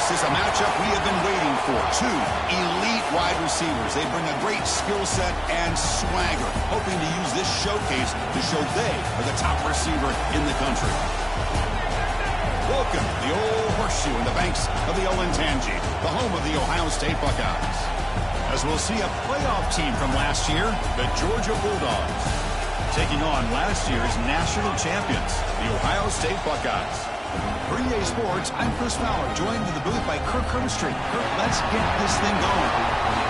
This is a matchup we have been waiting for. Two elite wide receivers. They bring a great skill set and swagger, hoping to use this showcase to show they are the top receiver in the country. Welcome to the old horseshoe in the banks of the Olentangy, the home of the Ohio State Buckeyes. As we'll see a playoff team from last year, the Georgia Bulldogs, taking on last year's national champions, the Ohio State Buckeyes. For EA Sports, I'm Chris Fowler, joined in the booth by Kirk Street. Kirk, let's get this thing going.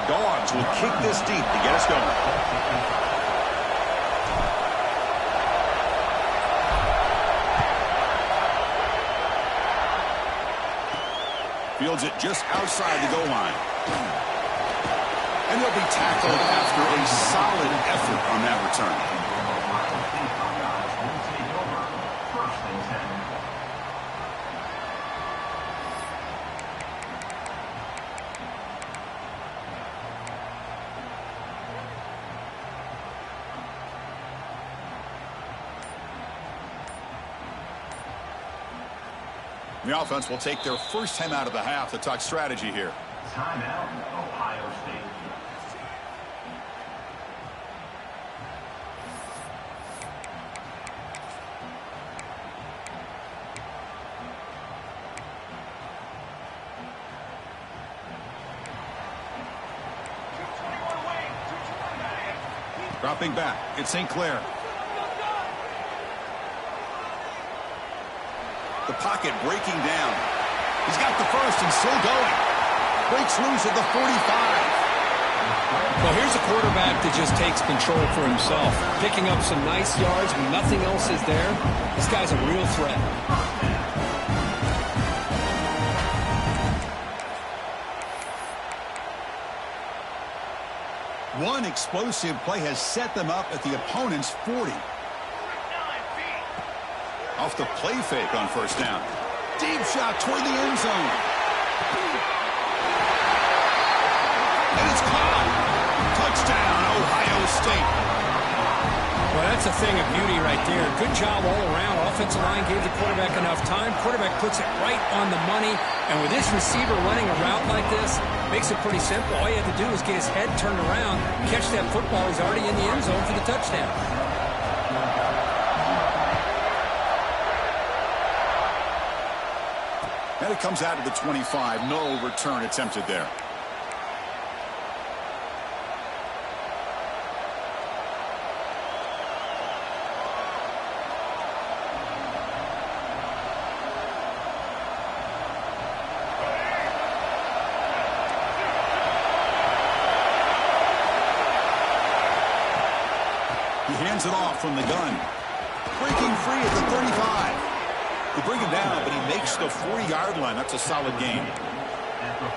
Dogs will kick this deep to get us going. Fields it just outside the goal line. And he'll be tackled after a solid effort on that return. The offense will take their first time out of the half to talk strategy here. Timeout, Ohio State. Dropping back, it's St. Clair. The pocket breaking down. He's got the first and still going. Breaks loose at the 45. Well, here's a quarterback that just takes control for himself. Picking up some nice yards when nothing else is there. This guy's a real threat. One explosive play has set them up at the opponent's 40. Off the play fake on first down. Deep shot toward the end zone. And it's caught. Touchdown, Ohio State. Well, that's a thing of beauty right there. Good job all around. Offensive line gave the quarterback enough time. Quarterback puts it right on the money. And with this receiver running a route like this, makes it pretty simple. All you have to do is get his head turned around, catch that football. He's already in the end zone for the touchdown. And it comes out of the 25. No return attempted there. He hands it off from the gun. Breaking free at the 35. They bring him down, but he makes the 40-yard line. That's a solid game.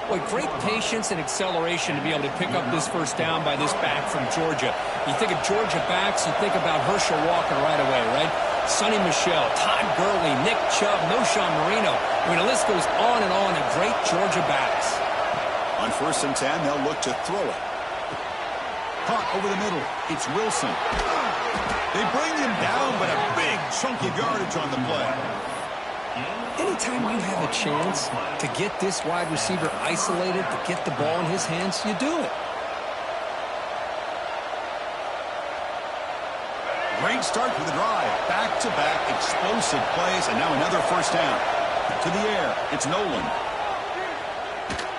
Boy, great patience and acceleration to be able to pick up this first down by this back from Georgia. You think of Georgia backs, you think about Herschel Walker right away, right? Sonny Michel, Todd Gurley, Nick Chubb, Noshawn Marino. I mean, the list goes on and on of great Georgia backs. On 1st and 10, they'll look to throw it. Caught over the middle. It's Wilson. They bring him down, but a big chunk of yardage on the play. Anytime you have a chance to get this wide receiver isolated, to get the ball in his hands, you do it. Great start to the drive. Back-to-back explosive plays, and now another first down. To the air, it's Nolan.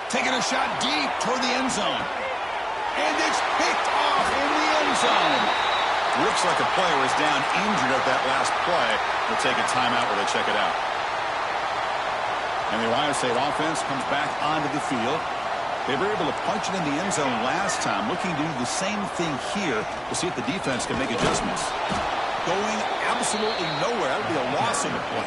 Taking a shot deep toward the end zone. And it's picked off in the end zone. Looks like a player is down injured at that last play. They'll take a timeout while they check it out. And the Ohio State offense comes back onto the field. They were able to punch it in the end zone last time. Looking to do the same thing here to see if the defense can make adjustments. Going absolutely nowhere. That would be a loss on the play.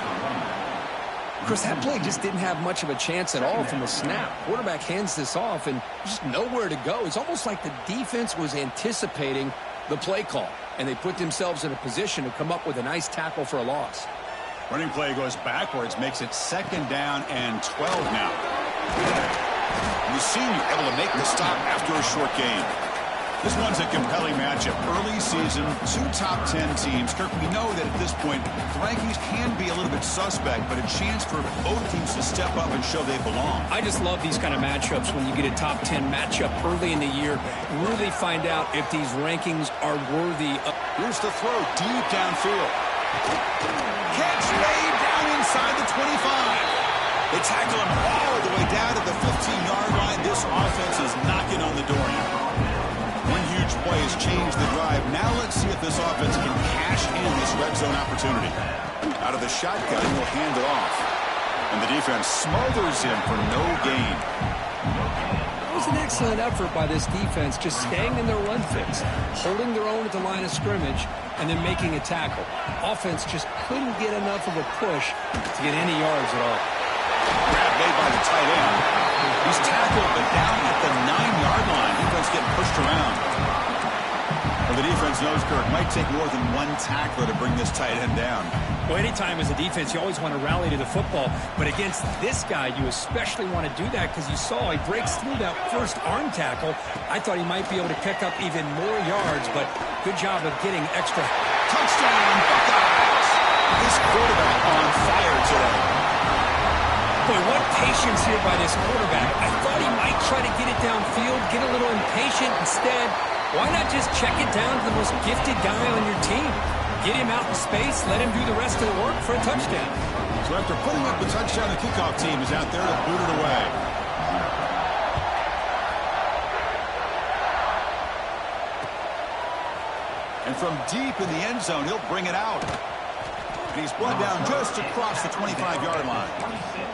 Chris, that play just didn't have much of a chance at all from the snap. Quarterback hands this off and just nowhere to go. It's almost like the defense was anticipating the play call, and they put themselves in a position to come up with a nice tackle for a loss. Running play goes backwards, makes it 2nd down and 12 now. And the senior able to make the stop after a short gain. This one's a compelling matchup. Early season, 2 top 10 teams. Kirk, we know that at this point, the rankings can be a little bit suspect, but a chance for both teams to step up and show they belong. I just love these kind of matchups when you get a top 10 matchup early in the year. Really find out if these rankings are worthy of... Here's the throw deep downfield. Catch laid down inside the 25. They tackle him all the way down to the 15-yard line. This offense is knocking on the door now. One huge play has changed the drive. Now let's see if this offense can cash in this red zone opportunity. Out of the shotgun, he'll hand it off. And the defense smothers him for no gain. It was an excellent effort by this defense, just staying in their run fix, holding their own at the line of scrimmage, and then making a tackle. Offense just couldn't get enough of a push to get any yards at all. Grab made by the tight end. He's tackled, but down at the 9-yard line. Defense getting pushed around. Well, the defense knows Kirk might take more than one tackler to bring this tight end down. Well, anytime as a defense, you always want to rally to the football. But against this guy, you especially want to do that because you saw he breaks through that first arm tackle. I thought he might be able to pick up even more yards, but good job of getting extra. Touchdown, Buckeyes! This quarterback on fire today. Boy, what patience here by this quarterback. I thought he might try to get it downfield, get a little impatient. Instead, why not just check it down to the most gifted guy on your team? Get him out in space, let him do the rest of the work for a touchdown. So after putting up the touchdown, the kickoff team is out there to boot it away. And from deep in the end zone, he'll bring it out. And he's brought down just across the 25-yard line. 26,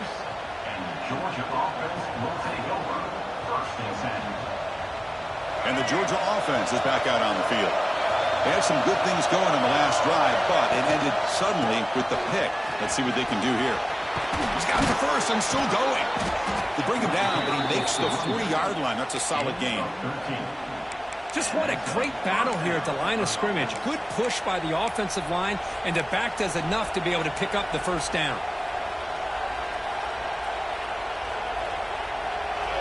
and the Georgia offense will take over 1st and 10. And the Georgia offense is back out on the field. They had some good things going on the last drive, but it ended suddenly with the pick. Let's see what they can do here. He's got the first and still going. They bring him down, but he makes the 40-yard line. That's a solid gain. Just what a great battle here at the line of scrimmage. Good push by the offensive line, and the back does enough to be able to pick up the first down.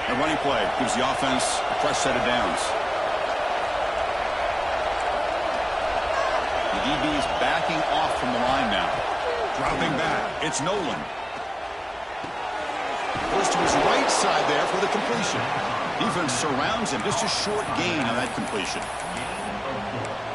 A running play gives the offense a fresh set of downs. The DB is backing off from the line now. Dropping back. It's Nolan. Goes to his right side there for the completion. Defense surrounds him. Just a short gain on that completion.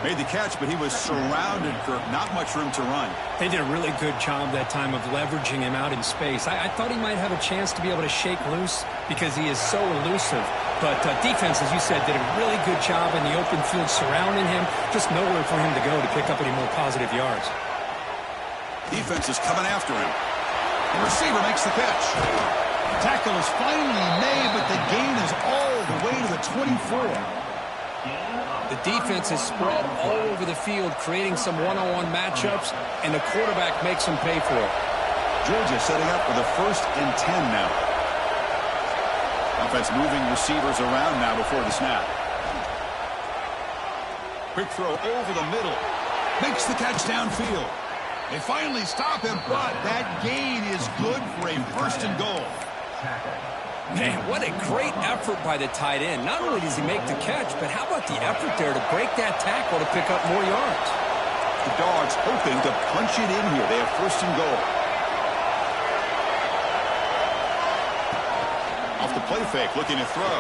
Made the catch, but he was surrounded, Kirk. Not much room to run. They did a really good job that time of leveraging him out in space. I thought he might have a chance to be able to shake loose because he is so elusive. But defense, as you said, did a really good job in the open field surrounding him. Just nowhere for him to go to pick up any more positive yards. Defense is coming after him. The receiver makes the catch. Tackle is finally made, but the gain is all the way to the 24. The defense is spread all over the field, creating some one-on-one matchups, and the quarterback makes them pay for it. Georgia setting up for the 1st and 10 now. Offense moving receivers around now before the snap. Quick throw over the middle. Makes the catch downfield. They finally stop him, but that gain is good for a 1st and goal. Man, what a great effort by the tight end. Not only does he make the catch, but how about the effort there to break that tackle to pick up more yards? The Dogs hoping to punch it in here. They have 1st and goal. Off the play fake, looking to throw.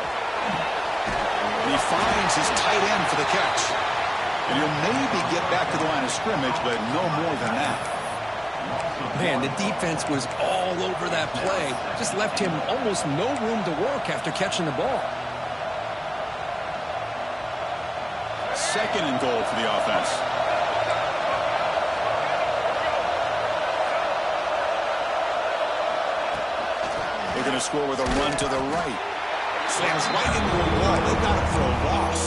And he finds his tight end for the catch. And he'll maybe get back to the line of scrimmage, but no more than that. Man, the defense was all over that play. Just left him almost no room to work after catching the ball. 2nd and goal for the offense. They're going to score with a run to the right. Slams right into the wall. They've got him for a loss.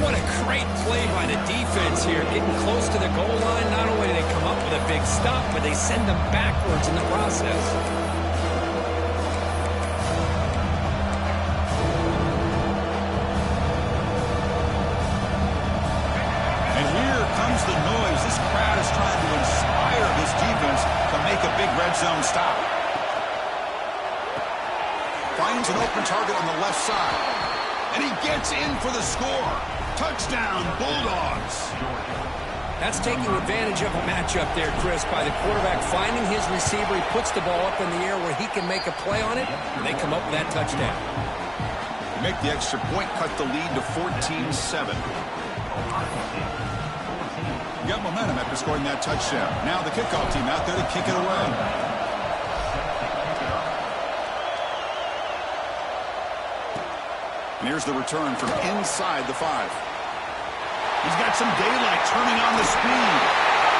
What a great play by the defense here. Getting close to the goal line, not only do they come up with a big stop, but they send them backwards in the process. And here comes the noise. This crowd is trying to inspire this defense to make a big red zone stop. Finds an open target on the left side. And he gets in for the score. Touchdown, Bulldogs. That's taking advantage of a matchup there, Chris, by the quarterback finding his receiver. He puts the ball up in the air where he can make a play on it, and they come up with that touchdown. Make the extra point, cut the lead to 14-7. Got momentum after scoring that touchdown. Now the kickoff team out there to kick it away. And here's the return from inside the 5. He's got some daylight turning on the speed.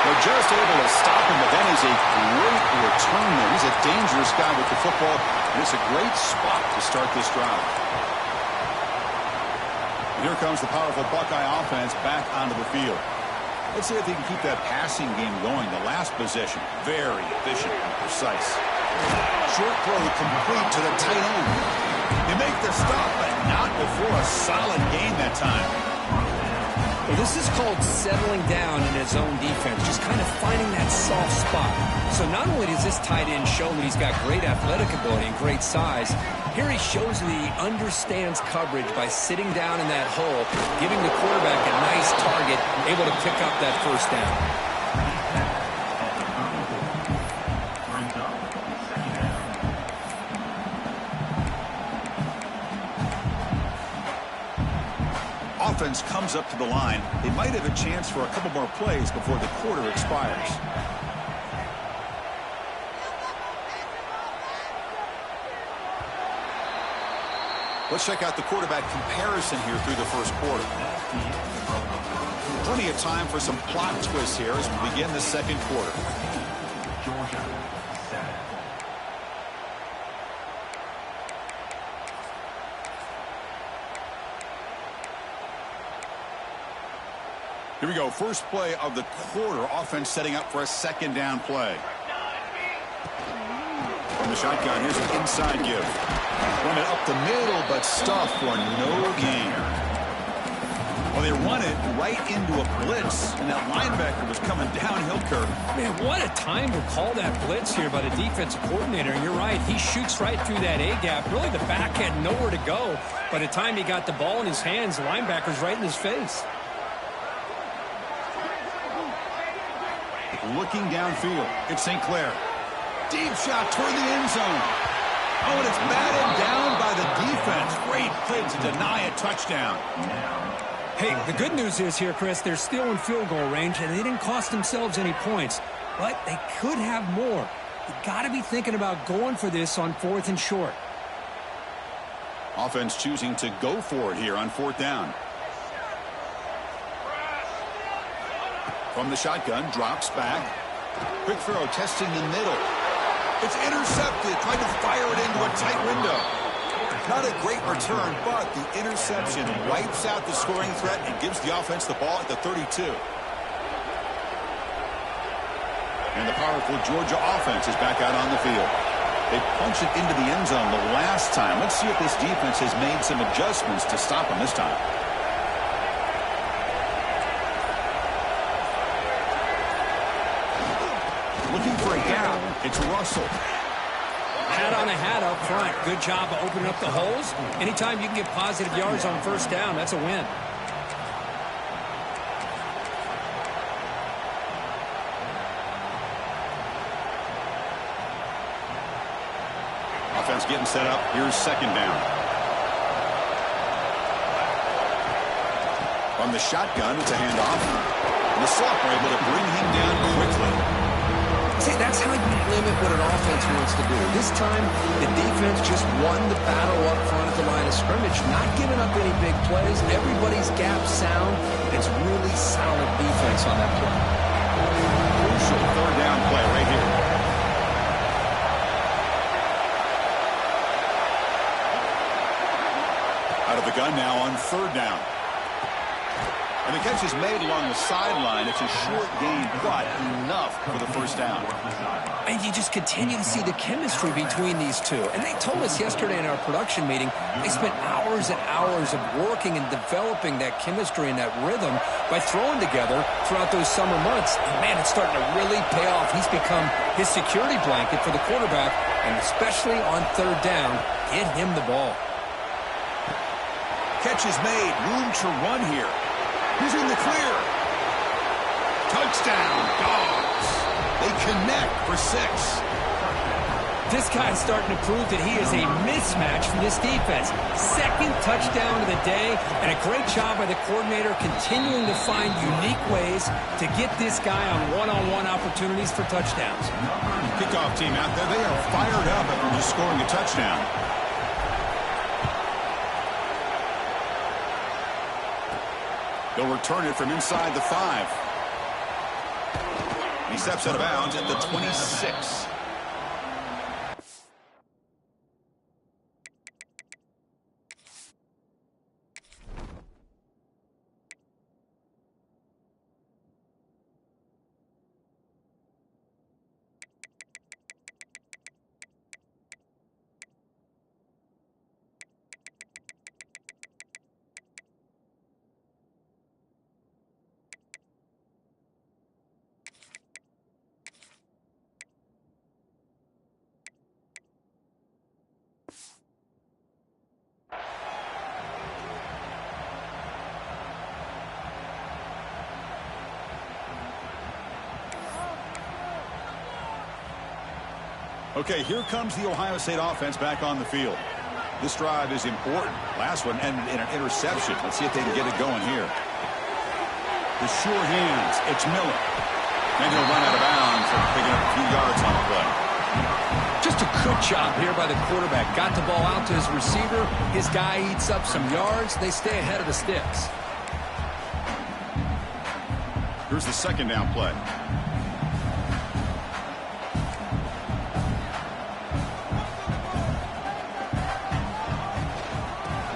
They're just able to stop him, but that is a great return there. He's a dangerous guy with the football, and it's a great spot to start this drive. And here comes the powerful Buckeye offense back onto the field. Let's see if they can keep that passing game going. The last possession, very efficient and precise. Short throw complete to the tight end. You make the stop, but not before a solid game that time. Well, this is called settling down in his own defense, just kind of finding that soft spot. So not only does this tight end show that he's got great athletic ability and great size, here he shows that he understands coverage by sitting down in that hole, giving the quarterback a nice target, able to pick up that first down. Offense comes up to the line. They might have a chance for a couple more plays before the quarter expires. Let's check out the quarterback comparison here through the first quarter. Plenty of time for some plot twists here as we begin the second quarter. Georgia, 7. Here we go. First play of the quarter. Offense setting up for a second down play. From the shotgun, here's an inside give. Run it up the middle, but stuffed for no gain. Well, they run it right into a blitz, and that linebacker was coming downhill curve. Man, what a time to call that blitz here by the defensive coordinator. And you're right, he shoots right through that A-gap. Really, the back had nowhere to go. By the time he got the ball in his hands, the linebacker's right in his face. Looking downfield, it's St. Clair. Deep shot toward the end zone. Oh, and it's batted down by the defense. Great play to deny a touchdown. Hey, the good news is here, Chris, they're still in field goal range, and they didn't cost themselves any points. But they could have more. You got to be thinking about going for this on 4th and short. Offense choosing to go for it here on 4th down. From the shotgun, drops back. Quick throw, testing the middle. It's intercepted, trying to fire it into a tight window. Not a great return, but the interception wipes out the scoring threat and gives the offense the ball at the 32. And the powerful Georgia offense is back out on the field. They punch it into the end zone the last time. Let's see if this defense has made some adjustments to stop them this time. Looking for a gap. It's Russell. Hat on a hat up front. Good job of opening up the holes. Anytime you can get positive yards on 1st down, that's a win. Offense getting set up. Here's 2nd down. From the shotgun, it's a handoff. And the Sox are able to bring him down quickly. See, that's how you limit what an offense wants to do. This time, the defense just won the battle up front at the line of scrimmage, not giving up any big plays. Everybody's gap sound. It's really solid defense on that play. Crucial 3rd down play right here. Out of the gun now on 3rd down. And the catch is made along the sideline. It's a short gain, but enough for the first down. And you just continue to see the chemistry between these two. And they told us yesterday in our production meeting, they spent hours and hours of working and developing that chemistry and that rhythm by throwing together throughout those summer months. And man, it's starting to really pay off. He's become his security blanket for the quarterback, and especially on third down, get him the ball. Catch is made. Room to run here. He's in the clear. Touchdown, Dogs. They connect for 6. This guy's starting to prove that he is a mismatch for this defense. Second touchdown of the day, and a great job by the coordinator continuing to find unique ways to get this guy on one-on-one opportunities for touchdowns. Kickoff team out there, they are fired up after just scoring a touchdown. They'll return it from inside the 5. He steps out of bounds at the 26. Okay, here comes the Ohio State offense back on the field. This drive is important. Last one ended in an interception. Let's see if they can get it going here. The sure hands. It's Miller. And he'll run out of bounds for picking up a few yards on the play. Just a good job here by the quarterback. Got the ball out to his receiver. His guy eats up some yards. They stay ahead of the sticks. Here's the second down play.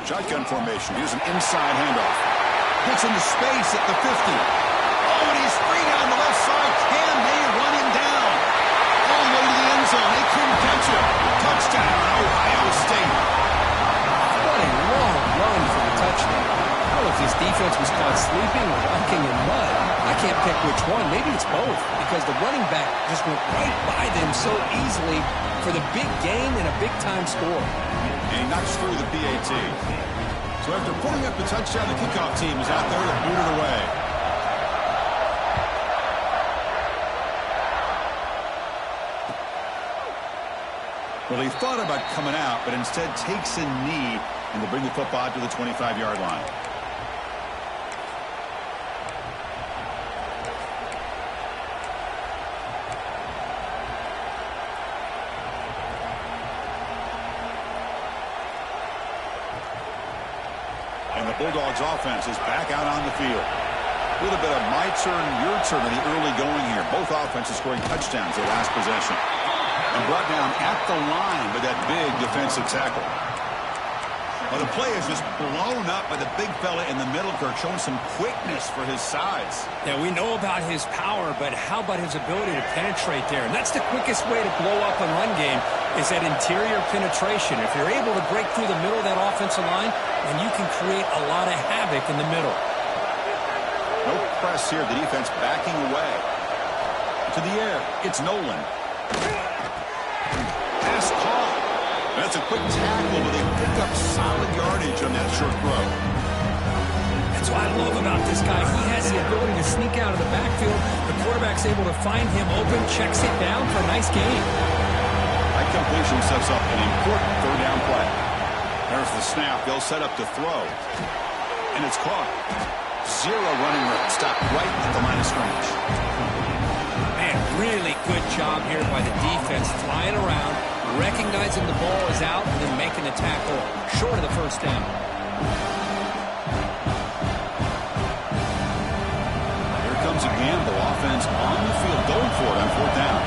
Shotgun formation. Here's an inside handoff. Gets into space at the 50. Oh, and he's free down the left side. Can they run him down? All the way to the end zone. They couldn't catch him. Touchdown, Ohio State. What a long run for the touchdown. I don't know if this defense was caught sleeping or walking in mud. I can't pick which one. Maybe it's both, because the running back just went right by them so easily for the big gain and a big-time score. And he knocks through the PAT. So after pulling up the touchdown, the kickoff team is out there to boot it away. Well, he thought about coming out, but instead takes a knee, and will bring the football to the 25-yard line. Bulldogs offense is back out on the field. A little bit of my turn, your turn in the early going here. Both offenses scoring touchdowns their last possession. And brought down at the line with that big defensive tackle. Well, the play is just blown up by the big fella in the middle, Kirk, showing some quickness for his size. Yeah, we know about his power, but how about his ability to penetrate there? And that's the quickest way to blow up a run game, is that interior penetration. If you're able to break through the middle of that offensive line, then you can create a lot of havoc in the middle. No press here. The defense backing away. To the air. It's Nolan. Pass caught. That's a quick tackle, but they pick up solid yardage on that short throw. That's what I love about this guy. He has the ability to sneak out of the backfield. The quarterback's able to find him open, checks it down for a nice gain. That completion sets up an important third down play. There's the snap. They'll set up to throw. And it's caught. Zero running room. Stopped right at the line of scrimmage. Man, really good job here by the defense, flying around, recognizing the ball is out, and then making the tackle short of the first down. Here comes a gamble. Offense on the field, going for it on fourth down.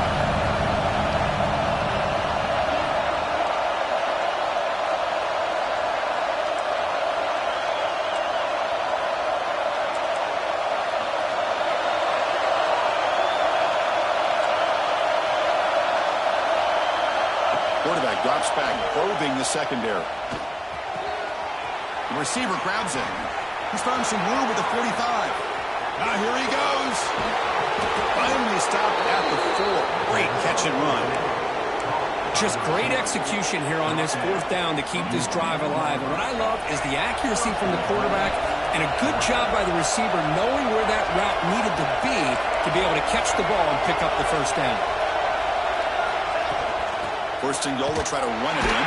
halfback probing the secondary. The receiver grabs it. He's found some room with the 45. Now here he goes. Finally stopped at the 4. Great catch and run. Just great execution here on this fourth down to keep this drive alive. And what I love is the accuracy from the quarterback and a good job by the receiver knowing where that route needed to be able to catch the ball and pick up the first down. First and goal, they'll try to run it in.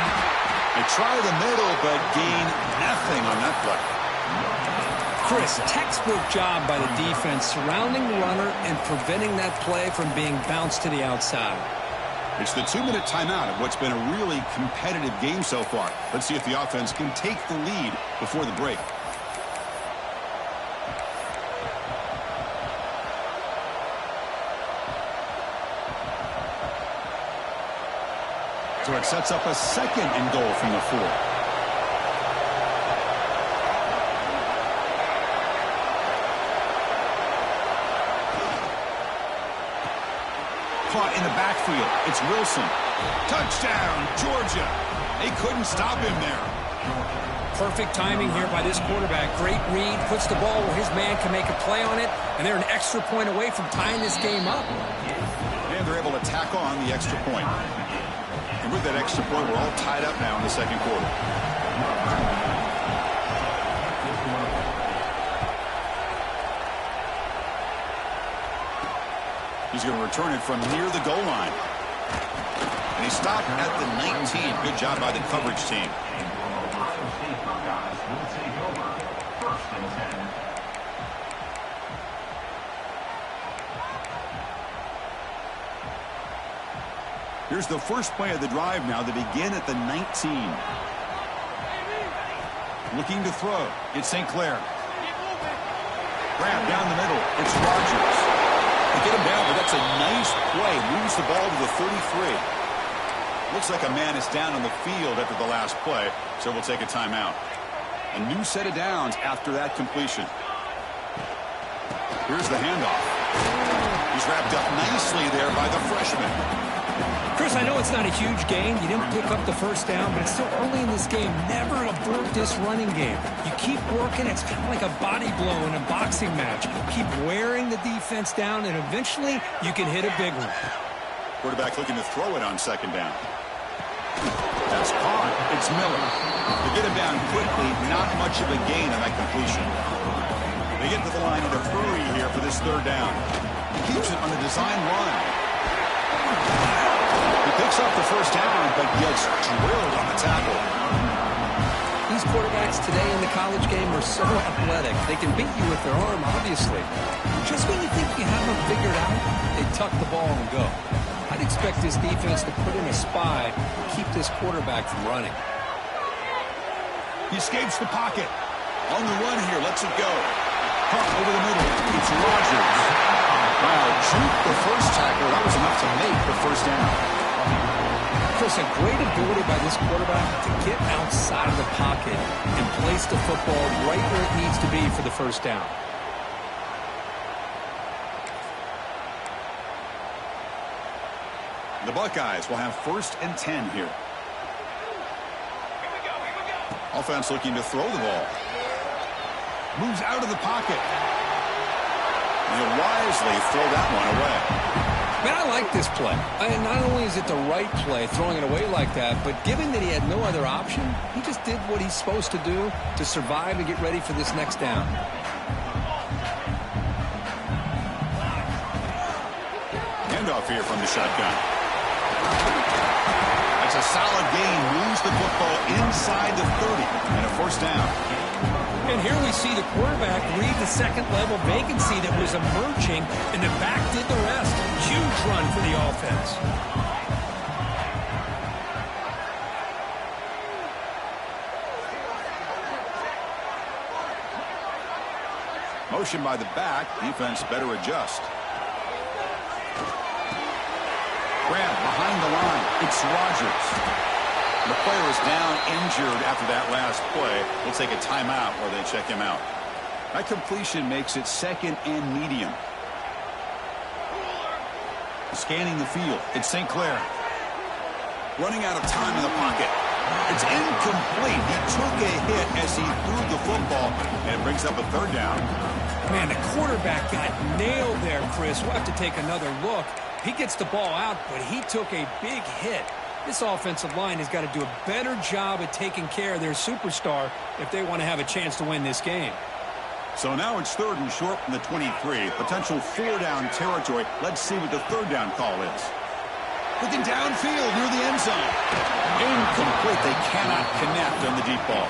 They try the middle, but gain nothing on that play. Chris, textbook job by the defense surrounding the runner and preventing that play from being bounced to the outside. It's the 2-minute timeout of what's been a really competitive game so far. Let's see if the offense can take the lead before the break. So it sets up a second and goal from the 4. Caught in the backfield. It's Wilson. Touchdown, Georgia. They couldn't stop him there. Perfect timing here by this quarterback. Great read. Puts the ball where his man can make a play on it. And they're an extra point away from tying this game up. And they're able to tack on the extra point. And with that extra point, we're all tied up now in the second quarter. He's going to return it from near the goal line. And he stopped at the 19. Good job by the coverage team. Here's the first play of the drive now to begin at the 19. Looking to throw. It's St. Clair. Grab down the middle. It's Rogers. They get him down, but that's a nice play. Moves the ball to the 33. Looks like a man is down on the field after the last play, so we'll take a timeout. A new set of downs after that completion. Here's the handoff. He's wrapped up nicely there by the freshman. Chris, I know it's not a huge game. You didn't pick up the first down, but it's still early in this game. Never abort this running game. You keep working. It's kind of like a body blow in a boxing match. Keep wearing the defense down, and eventually you can hit a big one. Quarterback looking to throw it on second down. That's caught. It's Miller. They get him down quickly. Not much of a gain on that completion. They get to the line in a hurry here for this third down. He keeps it on the design run. He picks up the first down, but gets drilled on the tackle. These quarterbacks today in the college game are so athletic. They can beat you with their arm, obviously. Just when you think you have them figured out, they tuck the ball and go. I'd expect this defense to put in a spy and keep this quarterback from running. He escapes the pocket. On the run here, lets it go. Caught over the middle. It's Rogers. Wow, juke the first tackle. That was enough to make the first down. Chris, a great ability by this quarterback to get outside of the pocket and place the football right where it needs to be for the first down. The Buckeyes will have 1st and 10 here. Offense looking to throw the ball. Moves out of the pocket. And he'll wisely throw that one away. Man, I like this play. Not only is it the right play, throwing it away like that, but given that he had no other option, he just did what he's supposed to do to survive and get ready for this next down. Handoff here from the shotgun. That's a solid gain. Moves the football inside the 30 and a first down. And here we see the quarterback read the second-level vacancy that was emerging, and the back did the rest. Huge run for the offense. Motion by the back. Defense better adjust. Grab behind the line. It's Rogers. The player is down injured after that last play. We'll take a timeout while they check him out. That completion makes it 2nd and medium. Scanning the field. It's St. Clair. Running out of time in the pocket. It's incomplete. He took a hit as he threw the football, and it brings up a third down. Man, the quarterback got nailed there, Chris. We'll have to take another look. He gets the ball out, but he took a big hit. This offensive line has got to do a better job at taking care of their superstar if they want to have a chance to win this game. So now it's 3rd and short from the 23. Potential 4-down territory. Let's see what the 3rd down call is. Looking downfield near the end zone. Incomplete. They cannot connect on the deep ball.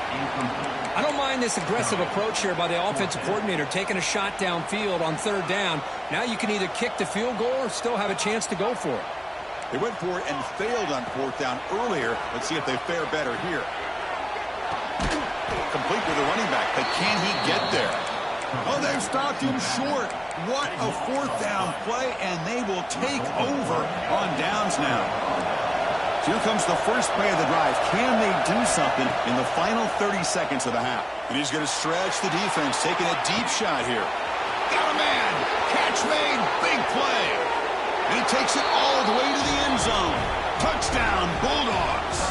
I don't mind this aggressive approach here by the offensive coordinator, taking a shot downfield on 3rd down. Now you can either kick the field goal or still have a chance to go for it. They went for it and failed on 4th down earlier. Let's see if they fare better here. Complete with the running back, but can he get there? Oh, they've stopped him short. What a 4th down play, and they will take over on downs now. So here comes the first play of the drive. Can they do something in the final 30 seconds of the half? And he's going to stretch the defense, taking a deep shot here. Got a man. Catch made. Big play. And he takes it all the way to the end zone. Touchdown, Bulldogs.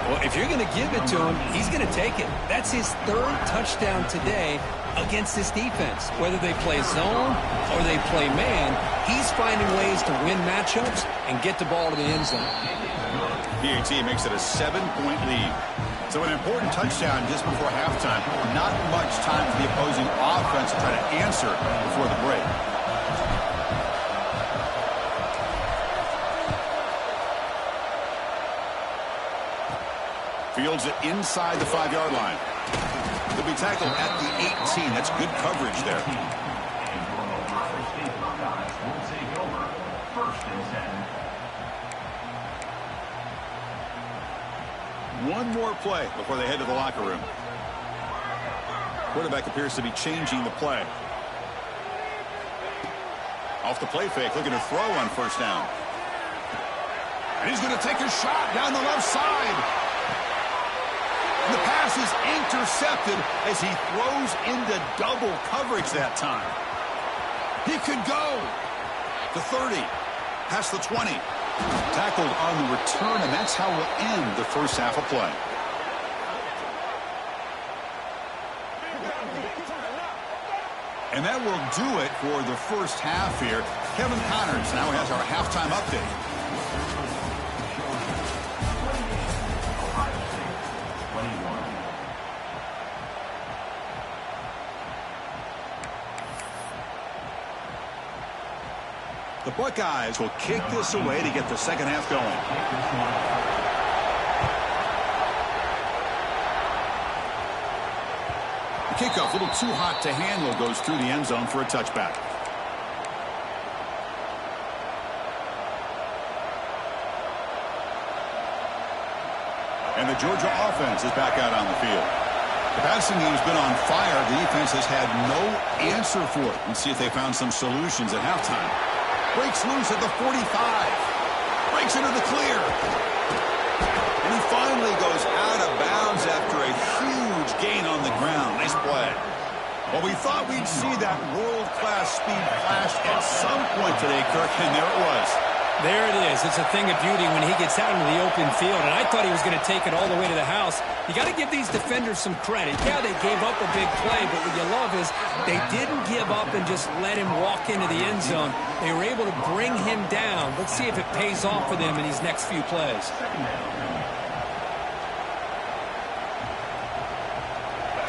Well, if you're going to give it to him, he's going to take it. That's his 3rd touchdown today against this defense. Whether they play zone or they play man, he's finding ways to win matchups and get the ball to the end zone. PAT makes it a 7-point lead. So an important touchdown just before halftime. Not much time for the opposing offense to try to answer before the break. Fields it inside the 5-yard line. They'll be tackled at the 18. That's good coverage there. One more play before they head to the locker room. Quarterback appears to be changing the play. Off the play fake, looking to throw on 1st down. And he's going to take a shot down the left side. The pass is intercepted as he throws into double coverage that time. He could go. The 30, past the 20. Tackled on the return, and that's how we'll end the first half of play. And that will do it for the first half here. Kevin Connors now has our halftime update. The Buckeyes will kick this away to get the second half going. The kickoff, a little too hot to handle, goes through the end zone for a touchback. And the Georgia offense is back out on the field. The passing game's been on fire. The defense has had no answer for it. Let's see if they found some solutions at halftime. Breaks loose at the 45. Breaks into the clear. And he finally goes out of bounds after a huge gain on the ground. Nice play. Well, we thought we'd see that world-class speed flash at some point today, Kirk, and there it was. There it is. It's a thing of beauty when he gets out into the open field, and I thought he was going to take it all the way to the house. You got to give these defenders some credit. Yeah, they gave up a big play, but what you love is they didn't give up and just let him walk into the end zone. They were able to bring him down. Let's see if it pays off for them in these next few plays.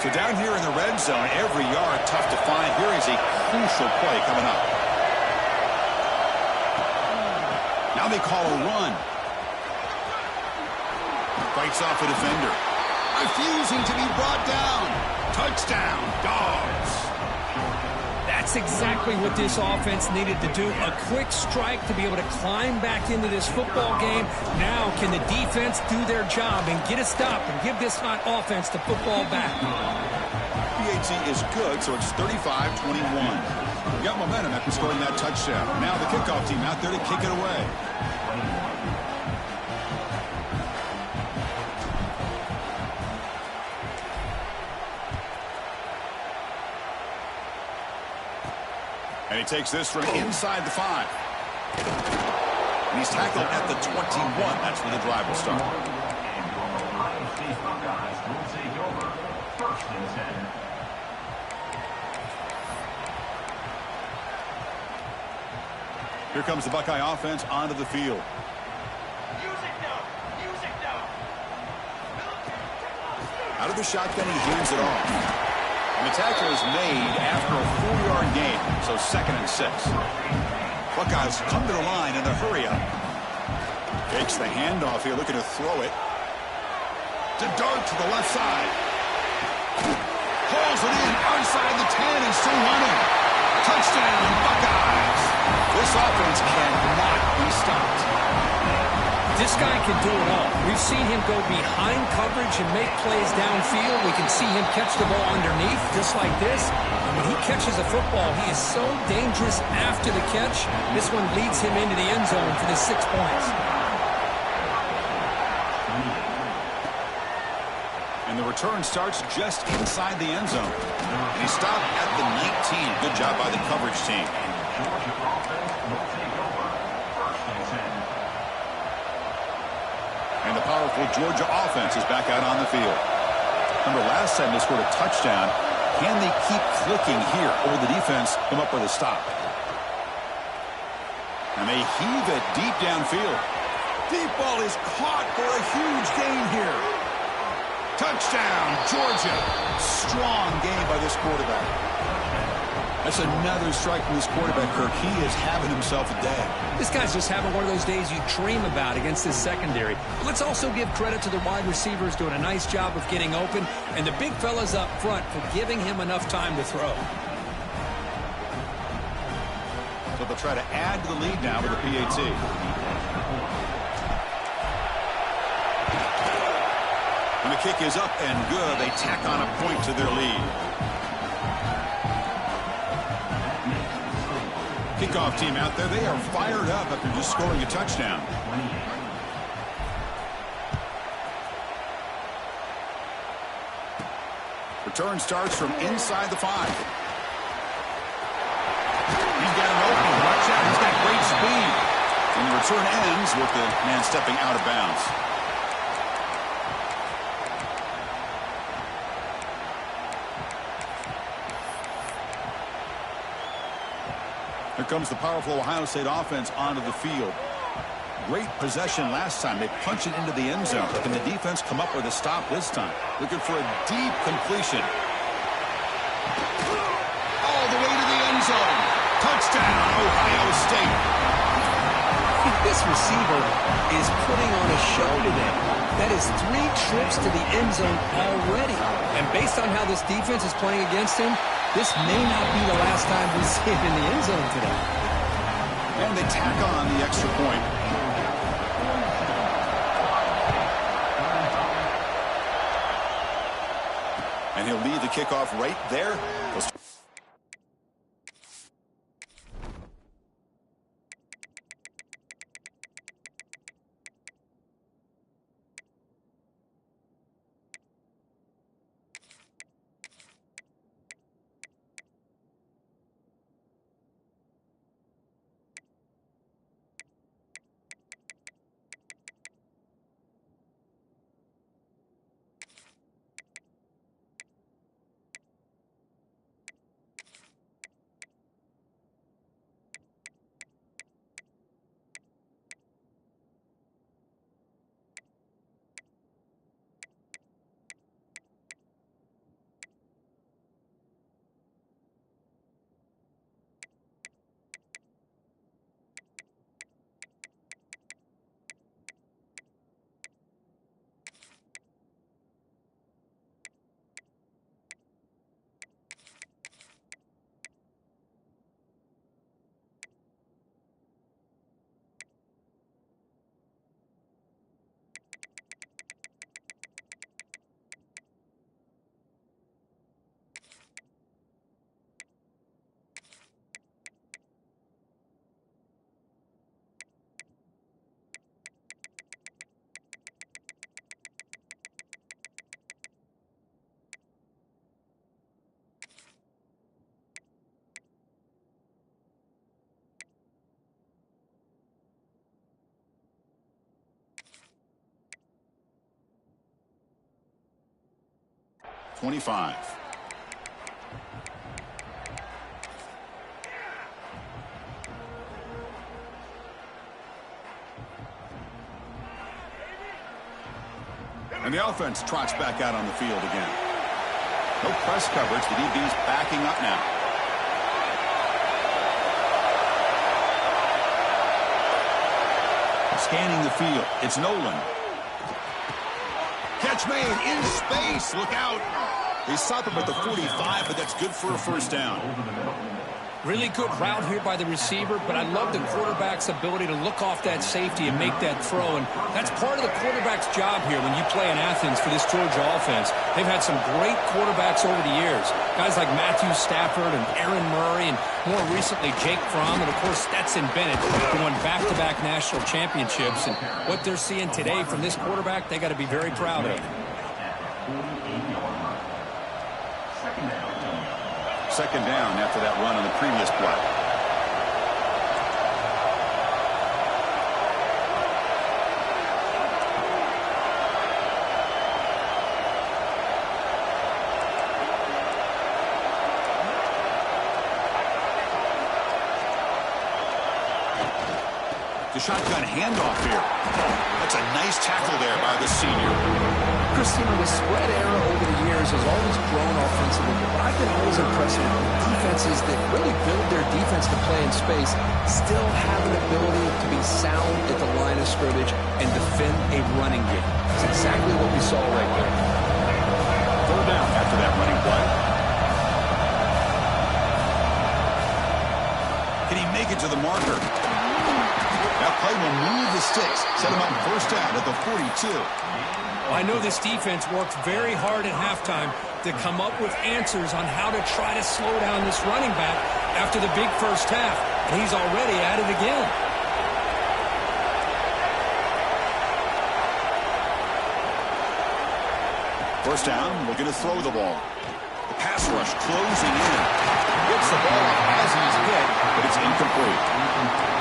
So down here in the red zone, every yard tough to find. Here is a crucial play coming up. Now they call a run. Fights off a defender. Refusing to be brought down. Touchdown, Dogs. That's exactly what this offense needed to do. A quick strike to be able to climb back into this football game. Now can the defense do their job and get a stop and give this hot offense the football back? PAT is good, so it's 35-21. We got momentum after scoring that touchdown. Now the kickoff team out there to kick it away. And he takes this from inside the 5. And he's tackled at the 21. That's where the drive will start. And your Ohio State Buckeyes will take over. First and 10. Here comes the Buckeye offense onto the field. Out of the shotgun, he hands it off. And the tackle is made after a 4-yard gain, so 2nd and 6. Buckeyes come to the line in a hurry-up. Takes the handoff here, looking to throw it. To dart to the left side. Hauls it in outside the 10 and still running. Touchdown, Buckeyes. This offense cannot be stopped. This guy can do it all. We've seen him go behind coverage and make plays downfield. We can see him catch the ball underneath just like this. And when he catches a football, he is so dangerous after the catch. This one leads him into the end zone for the 6 points. And the return starts just inside the end zone. And he stopped at the 19. Good job by the coverage team. Georgia offense will take over. First and 10. And the powerful Georgia offense is back out on the field. Remember, last time they scored a touchdown. Can they keep clicking here, or will the defense come up with a stop? And they heave it deep downfield. Deep ball is caught for a huge gain here. Touchdown, Georgia. Strong game by this quarterback. That's another strike from this quarterback, Kirk. He is having himself a day. This guy's just having one of those days you dream about against this secondary. But let's also give credit to the wide receivers doing a nice job of getting open, and the big fellas up front for giving him enough time to throw. So they'll try to add to the lead now with the PAT. And the kick is up and good. They tack on a point to their lead. Kickoff team out there, they are fired up after just scoring a touchdown. Return starts from inside the 5. He's got an opening. Watch out, he's got great speed. And the return ends with the man stepping out of bounds. Here comes the powerful Ohio State offense onto the field. Great possession last time. They punch it into the end zone. Can the defense come up with a stop this time? Looking for a deep completion. All the way to the end zone. Touchdown, Ohio State. This receiver is putting on a show today. That is 3 trips to the end zone already. And based on how this defense is playing against him, this may not be the last time we see him in the end zone today. And they tack on the extra point. And he'll lead the kickoff right there. 25. And the offense trots back out on the field again. No press coverage. The DB's backing up now. Scanning the field. It's Nolan. Catch made in space. Look out. They stop him at the 45, but that's good for a first down. Really good route here by the receiver, but I love the quarterback's ability to look off that safety and make that throw. And that's part of the quarterback's job here when you play in Athens for this Georgia offense. They've had some great quarterbacks over the years. Guys like Matthew Stafford and Aaron Murray and more recently Jake Fromm and, of course, Stetson Bennett, who won back-to-back national championships. And what they're seeing today from this quarterback, they got to be very proud of. Second down after that run on the previous play. The shotgun handoff here. That's a nice tackle there by the senior. Christina, the spread era over the years has always grown offensively, but I've been always impressed with defenses that really build their defense to play in space, still have an ability to be sound at the line of scrimmage and defend a running game. That's exactly what we saw right there. Third down after that running play. Can he make it to the marker? That play will move the sticks, set him up first down at the 42. I know this defense worked very hard at halftime to come up with answers on how to try to slow down this running back after the big first half, and he's already at it again. First down, looking to throw the ball. The pass rush closing in. Gets the ball as he's hit, but it's incomplete.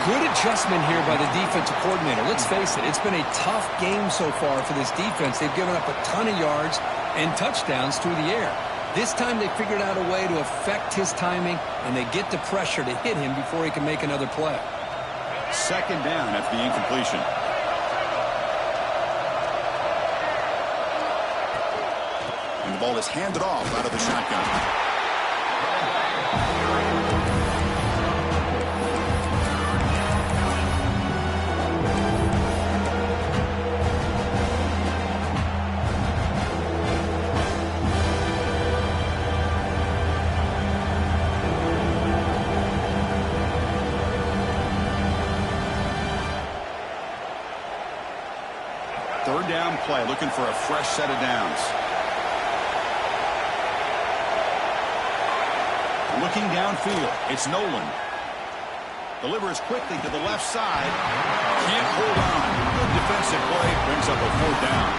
Good adjustment here by the defensive coordinator. Let's face it, it's been a tough game so far for this defense. They've given up a ton of yards and touchdowns through the air. This time they figured out a way to affect his timing, and they get the pressure to hit him before he can make another play. Second down after the incompletion. And the ball is handed off out of the shotgun. Third down play, looking for a fresh set of downs. Looking downfield, it's Nolan. Delivers quickly to the left side. Can't hold on. Good defensive play, brings up a fourth down.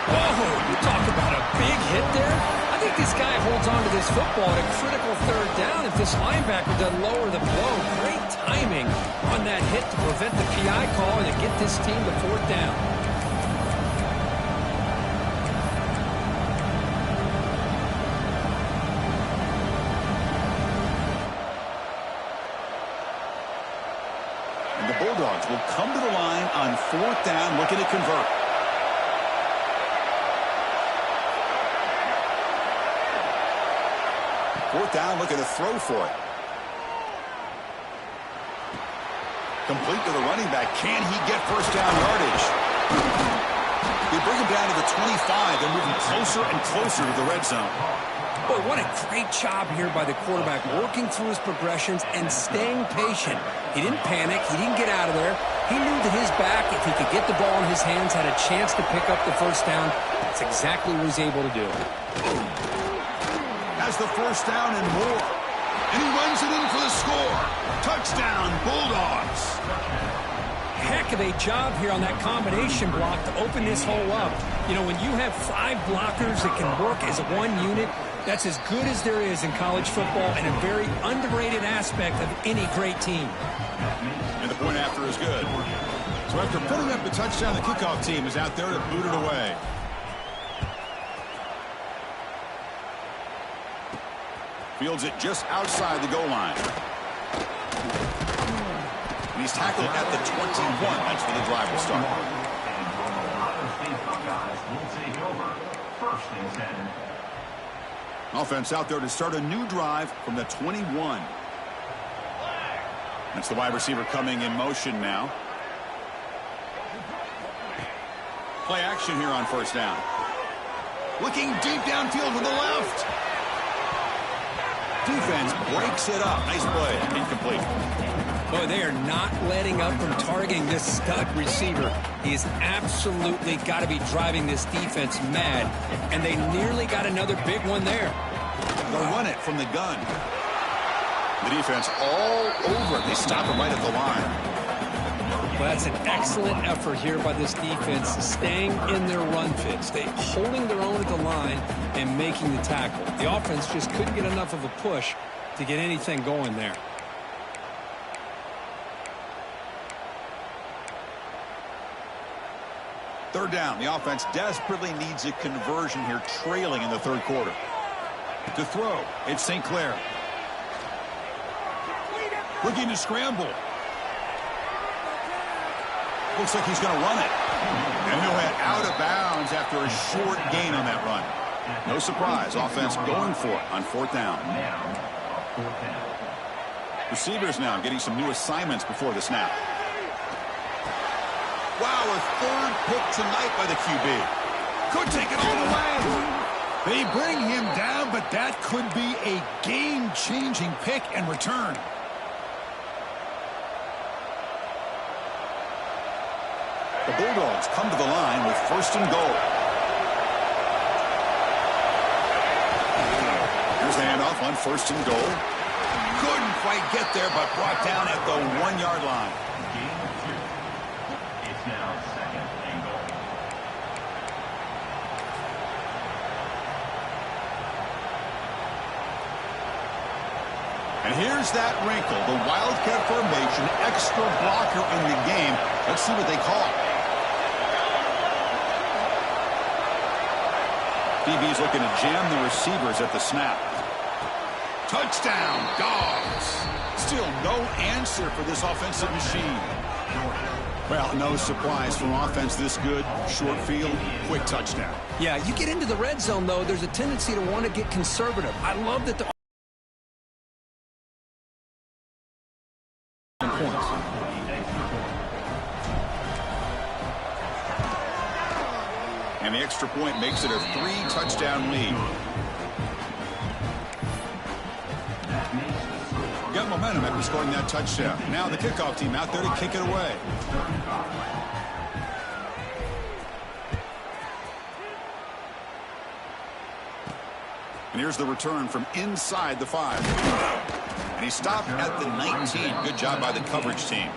Whoa, you talk about a big hit there. I think this guy holds on to this football at a critical third down if this linebacker doesn't lower the blow. Great timing on that hit to prevent the PI call and to get this team to fourth down. Bulldogs will come to the line on fourth down, looking to convert. Fourth down, looking to throw for it. Complete to the running back. Can he get first down yardage? They bring him down to the 25. They're moving closer and closer to the red zone. Boy, what a great job here by the quarterback, working through his progressions and staying patient. He didn't panic. He didn't get out of there. He knew that his back, if he could get the ball in his hands, had a chance to pick up the first down. That's exactly what he's able to do. Has the first down and more. And he runs it in for the score. Touchdown, Bulldogs. Heck of a job here on that combination block to open this hole up. You know, when you have 5 blockers that can work as one unit, that's as good as there is in college football and a very underrated aspect of any great team. And the point after is good. So after putting up the touchdown, the kickoff team is out there to boot it away. Fields it just outside the goal line. And he's tackled at the 21. That's where the drive will start. Offense out there to start a new drive from the 21. That's the wide receiver coming in motion now. Play action here on first down. Looking deep downfield to the left. Defense breaks it up. Nice play. Incomplete. Boy, they are not letting up from targeting this stud receiver. He has absolutely got to be driving this defense mad, and they nearly got another big one there. They'll run it from the gun. The defense all over it. They stop him right at the line. Well, that's an excellent effort here by this defense, staying in their run fits. They holding their own at the line and making the tackle. The offense just couldn't get enough of a push to get anything going there. Third down. The offense desperately needs a conversion here, trailing in the third quarter. To throw, it's St. Clair. Looking to scramble. Looks like he's going to run it. And he'll head out of bounds after a short gain on that run. No surprise. Offense going for it on fourth down. Receivers now getting some new assignments before the snap. Wow, a third pick tonight by the QB. Could take it all the way. They bring him down, but that could be a game-changing pick and return. The Bulldogs come to the line with first and goal. Here's the handoff on first and goal. Couldn't quite get there, but brought down at the 1-yard line. It's now second and goal. And here's that wrinkle, the Wildcat formation, extra blocker in the game. Let's see what they call. DB's looking to jam the receivers at the snap. Touchdown, Dogs. Still no answer for this offensive machine. Well, no surprise from offense this good. Short field, quick touchdown. Yeah, you get into the red zone, though, there's a tendency to want to get conservative. I love that the points. And the extra point makes it a 3-touchdown lead. Got momentum after scoring that touchdown. Now the kickoff team out there to kick it away. And here's the return from inside the 5. And he stopped at the 19. Good job by the coverage team.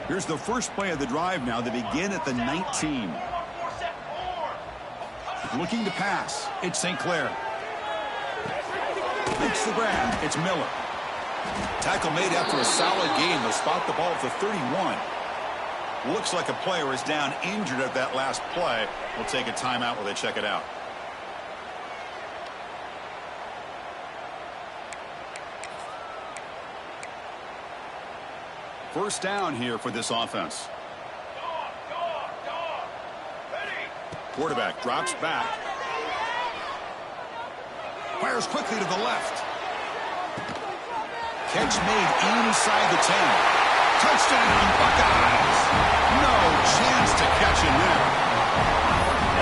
Here's the first play of the drive now. They begin at the 19. Looking to pass. It's St. Clair. Makes the grab. It's Miller. Tackle made after a solid gain. They'll spot the ball at the 31. Looks like a player is down injured at that last play. We'll take a timeout while they check it out. First down here for this offense. Quarterback drops back. Fires quickly to the left. Catch made inside the 10. Touchdown, Buckeyes. No chance to catch him there.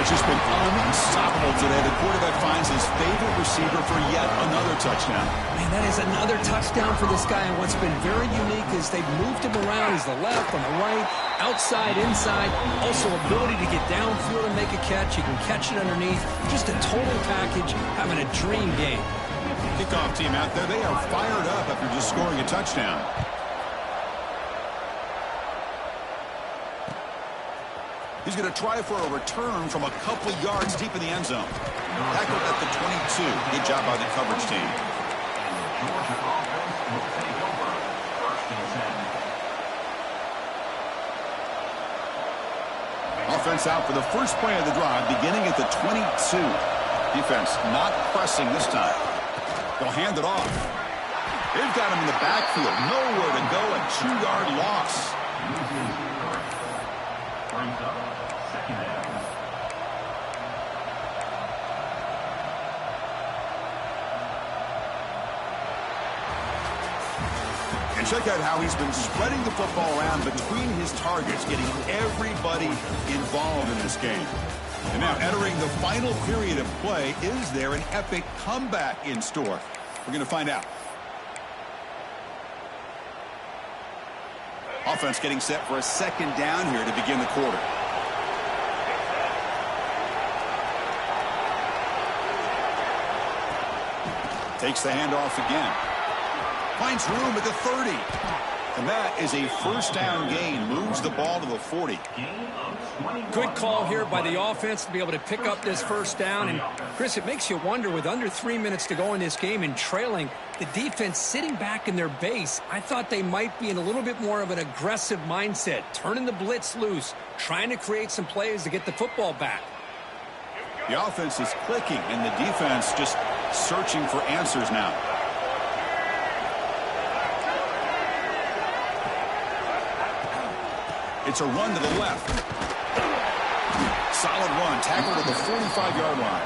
It's just been unstoppable today. The quarterback finds his favorite receiver for yet another touchdown. Man, that is another touchdown for this guy. And what's been very unique is they've moved him around. He's the left, on the right, outside, inside. Also ability to get downfield and make a catch. You can catch it underneath. Just a total package, having a dream game. Kickoff team out there, they are fired up after just scoring a touchdown. He's going to try for a return from a couple yards deep in the end zone. Tackled at the 22. Good job by the coverage team. Offense out for the first play of the drive, beginning at the 22. Defense not pressing this time. They'll hand it off. They've got him in the backfield. Nowhere to go. A 2-yard loss. Brings up second down. And check out how he's been spreading the football around between his targets, getting everybody involved in this game. And now entering the final period of play, is there an epic comeback in store? We're going to find out. Offense getting set for a second down here to begin the quarter. Takes the handoff again. Finds room at the 30. And that is a first down gain. Moves the ball to the 40. Good call here by the offense to be able to pick up this first down. And, Chris, it makes you wonder, with under 3 minutes to go in this game and trailing, the defense sitting back in their base, I thought they might be in a little bit more of an aggressive mindset, turning the blitz loose, trying to create some plays to get the football back. The offense is clicking, and the defense just searching for answers now. It's a run to the left. Solid run, tackled at the 45-yard line.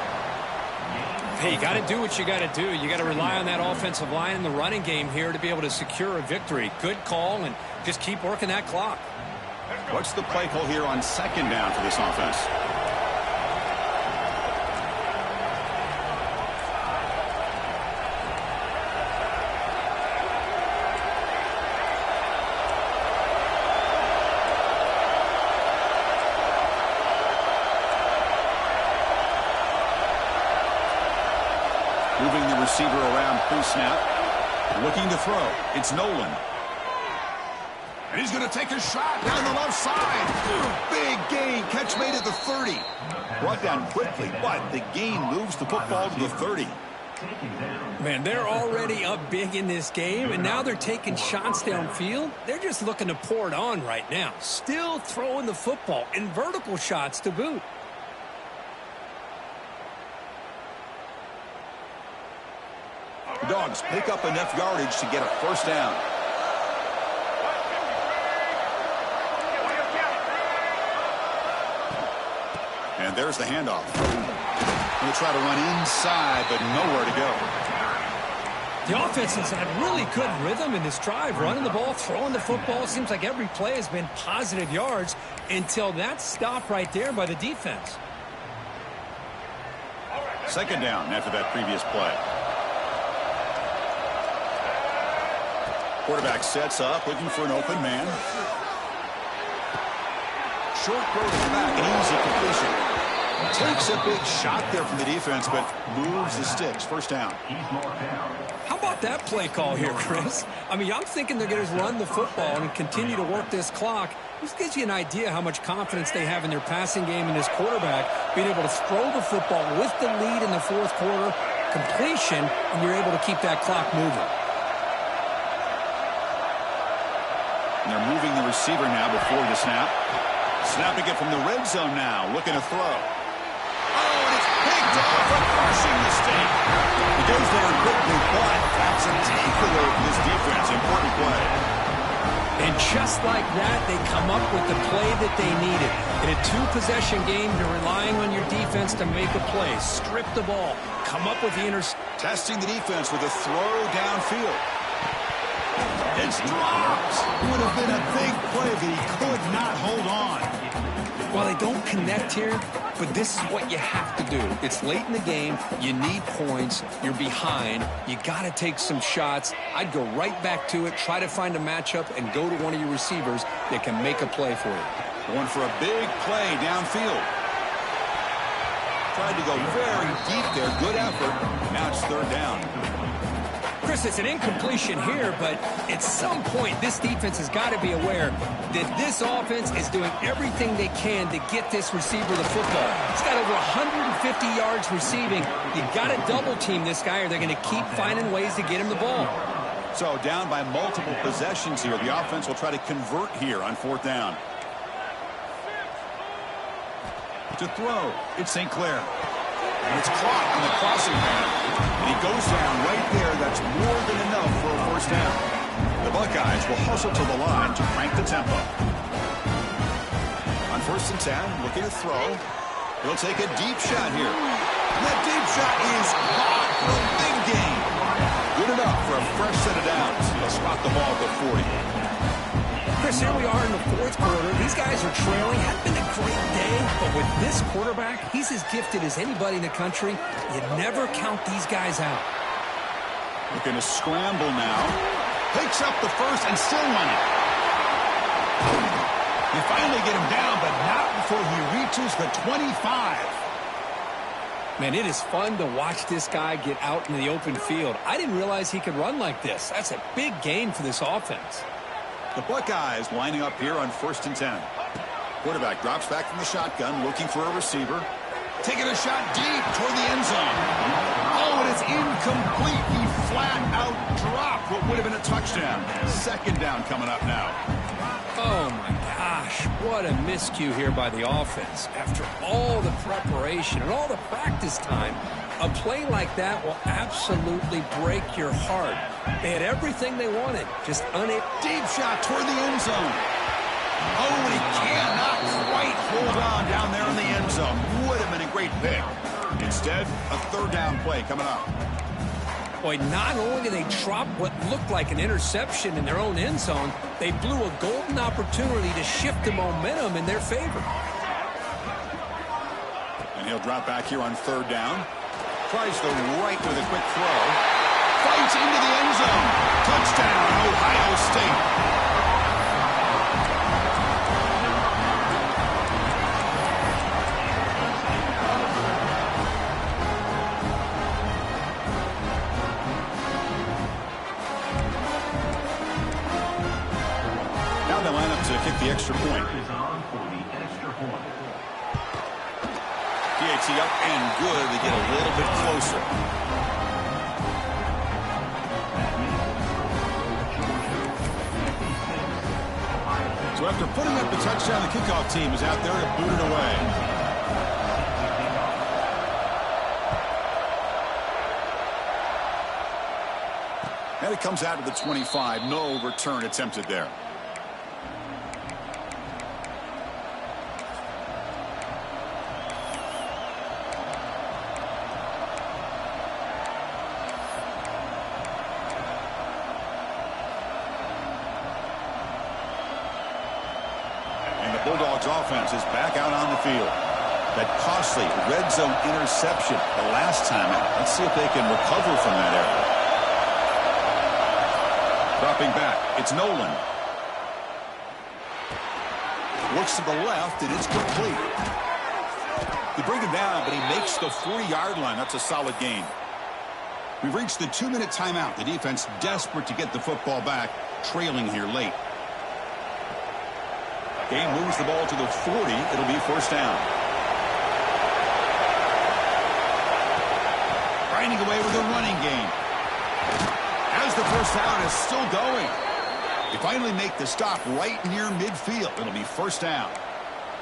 Hey, you got to do what you got to do. You got to rely on that offensive line in the running game here to be able to secure a victory. Good call, and just keep working that clock. What's the play call here on second down for this offense? Moving the receiver around pre-snap. Looking to throw. It's Nolan. And he's going to take a shot down the left side. Big gain. Catch made at the 30. Brought down quickly, but the gain moves the football to the 30. Man, they're already up big in this game, and now they're taking shots downfield. They're just looking to pour it on right now. Still throwing the football, and vertical shots to boot. The Dogs pick up enough yardage to get a first down. And there's the handoff. Going to try to run inside, but nowhere to go. The offense has had really good rhythm in this drive, running the ball, throwing the football. Seems like every play has been positive yards until that stop right there by the defense. Second down after that previous play. Quarterback sets up, looking for an open man. Short throw to the back, an easy completion. Takes a big shot there from the defense, but moves the sticks. First down. How about that play call here, Chris? I mean, I'm thinking they're going to run the football and continue to work this clock. This gives you an idea how much confidence they have in their passing game and this quarterback being able to throw the football with the lead in the fourth quarter, completion, and you're able to keep that clock moving. And they're moving the receiver now before the snap. Snapping it from the red zone now, looking to throw. Oh, and it's picked off, a crushing mistake. He goes down quickly, but that's a takeaway for this defense. Important play. And just like that, they come up with the play that they needed. In a two-possession game, you're relying on your defense to make a play. Strip the ball. Come up with the Testing the defense with a throw downfield. It's dropped. Would have been a big play, but he could not hold on. Well, they don't connect here, but this is what you have to do. It's late in the game. You need points. You're behind. You got to take some shots. I'd go right back to it, try to find a matchup, and go to one of your receivers that can make a play for you. Going for a big play downfield. Tried to go very deep there. Good effort. Now it's third down. Chris, it's an incompletion here, but at some point, this defense has got to be aware that this offense is doing everything they can to get this receiver the football. He's got over 150 yards receiving. You got to double team this guy, or they're going to keep finding ways to get him the ball. So down by multiple possessions here. The offense will try to convert here on fourth down. To throw, it's St. Clair. And it's caught on the crossing path. And he goes down right there. That's more than enough for a first down. The Buckeyes will hustle to the line to crank the tempo. On 1st and 10, looking to throw. He'll take a deep shot here. And that deep shot is caught for a big gain. Good enough for a fresh set of downs. He'll spot the ball at the 40. Chris, here we are in the 4th quarter. These guys are trailing. Hadn't been a great day, but with this quarterback, he's as gifted as anybody in the country. You never count these guys out. Looking to scramble now. Picks up the first and still running. They finally get him down, but not before he reaches the 25. Man, it is fun to watch this guy get out in the open field. I didn't realize he could run like this. That's a big gain for this offense. The Buckeyes lining up here on 1st and 10. Quarterback drops back from the shotgun, looking for a receiver. Taking a shot deep toward the end zone. Oh, and it's incomplete. He flat out dropped what would have been a touchdown. 2nd down coming up now. Oh, my gosh. What a miscue here by the offense. After all the preparation and all the practice time, a play like that will absolutely break your heart. They had everything they wanted, just unable. Deep shot toward the end zone. Oh, and he cannot quite hold on down there in the end zone. Would have been a great pick. Instead, a 3rd down play coming up. Boy, not only did they drop what looked like an interception in their own end zone, they blew a golden opportunity to shift the momentum in their favor. And he'll drop back here on 3rd down. Tries the right with a quick throw. Fights into the end zone. Touchdown, Ohio State. Now they line up to kick the extra point. Is on for the extra point. PAT up and good. They get a little bit closer. So after putting up the touchdown, the kickoff team is out there to boot it away. And it comes out to the 25. No return attempted there. Bulldogs offense is back out on the field. That costly red zone interception the last time out. Let's see if they can recover from that error. Dropping back, it's Nolan. Looks to the left, and it's complete. They bring him down, but he makes the 40-yard line. That's a solid gain. We've reached the 2-minute timeout. The defense desperate to get the football back, trailing here late. Game moves the ball to the 40. It'll be 1st down. Grinding away with a running game. As the first down is still going. They finally make the stop right near midfield. It'll be 1st down.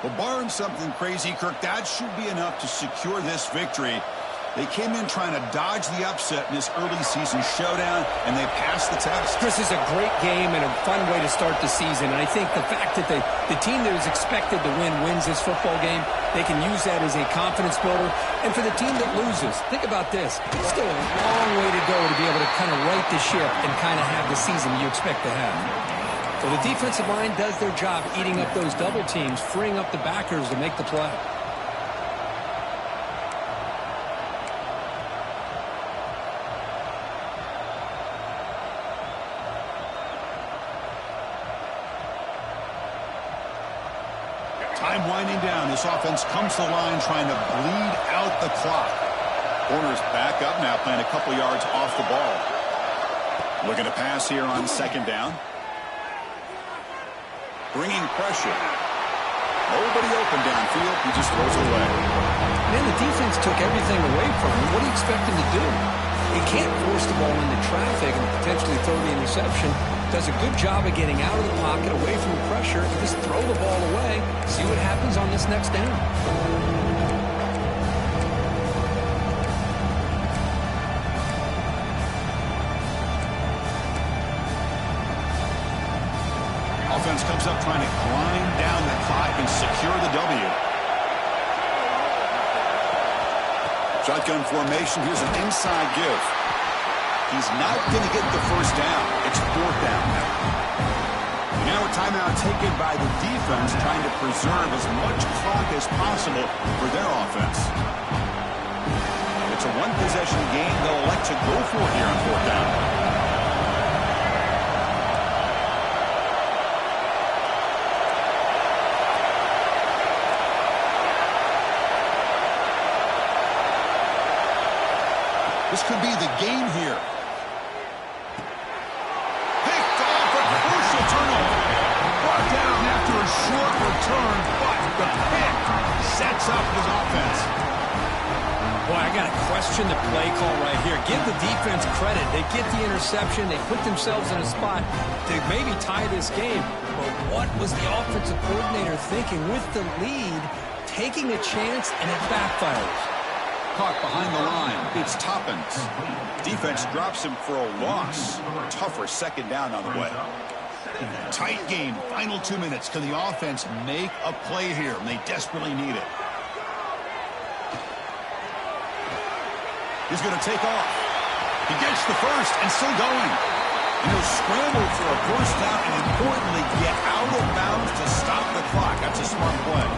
Well, barring something crazy, Kirk, that should be enough to secure this victory. They came in trying to dodge the upset in this early season showdown, and they passed the test. Chris, is a great game and a fun way to start the season. And I think the fact that the team that is expected to win wins this football game, they can use that as a confidence builder. And for the team that loses, think about this. Still a long way to go to be able to kind of right the ship and kind of have the season you expect to have. So the defensive line does their job eating up those double teams, freeing up the backers to make the play. Time winding down. This offense comes to the line trying to bleed out the clock. Corners back up now, playing a couple yards off the ball. Looking to pass here on 2nd down. Bringing pressure. Nobody open downfield. He just throws it away. Man, the defense took everything away from him. What do you expect him to do? He can't force the ball into traffic and potentially throw the interception. Does a good job of getting out of the pocket, away from the pressure, and just throw the ball away. See what happens on this next down. Shotgun formation. Here's an inside give. He's not going to get the first down. It's fourth down now. Now a timeout taken by the defense, trying to preserve as much clock as possible for their offense. It's a one-possession game they'll elect to go for here on fourth down. This could be the game here. Picked off a crucial turnover. Brought down after a short return, but the pick sets up his offense. Boy, I got to question the play call right here. Give the defense credit. They get the interception. They put themselves in a spot to maybe tie this game. But what was the offensive coordinator thinking with the lead, taking a chance, and it backfires? Caught behind the line. It's Toppins. Defense drops him for a loss. Tougher second down on the way. Tight game. Final 2 minutes. Can the offense make a play here? And they desperately need it. He's going to take off. He gets the first and still going. And he'll scramble for a first down and importantly get out of bounds to stop the clock. That's a smart play.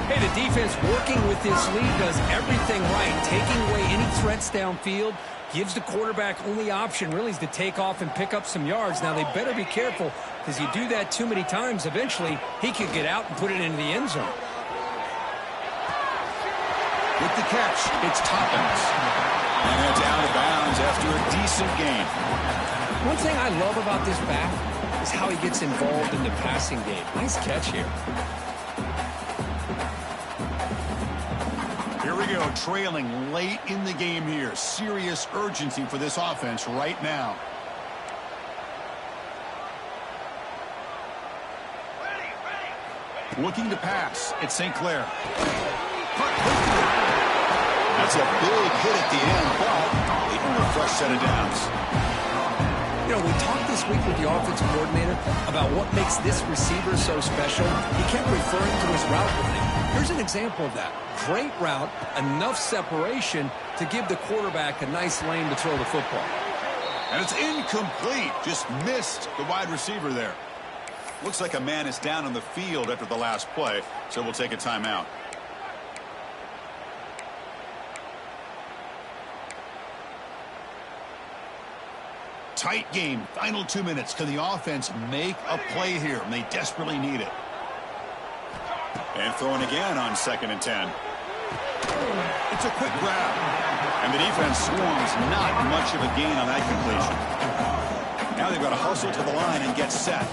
Hey, the defense working with this lead does everything right, taking away any threats downfield, gives the quarterback only option really is to take off and pick up some yards. Now, they better be careful because you do that too many times, eventually he could get out and put it into the end zone. With the catch, it's Toppins. And it's out of bounds after a decent gain. One thing I love about this back is how he gets involved in the passing game. Nice catch here. Here we go, trailing late in the game here. Serious urgency for this offense right now. Looking to pass. It's St. Clair. That's a big hit at the end, but even with a fresh set of downs. You know, we talked this week with the offensive coordinator about what makes this receiver so special. He kept referring to his route running. Here's an example of that. Great route, enough separation to give the quarterback a nice lane to throw the football. And it's incomplete. Just missed the wide receiver there. Looks like a man is down on the field after the last play, so we'll take a timeout. Tight game. Final 2 minutes. Can the offense make a play here? And they desperately need it. And throwing again on 2nd and 10. It's a quick grab. And the defense swarms. Not much of a gain on that completion. Now they've got to hustle to the line and get set.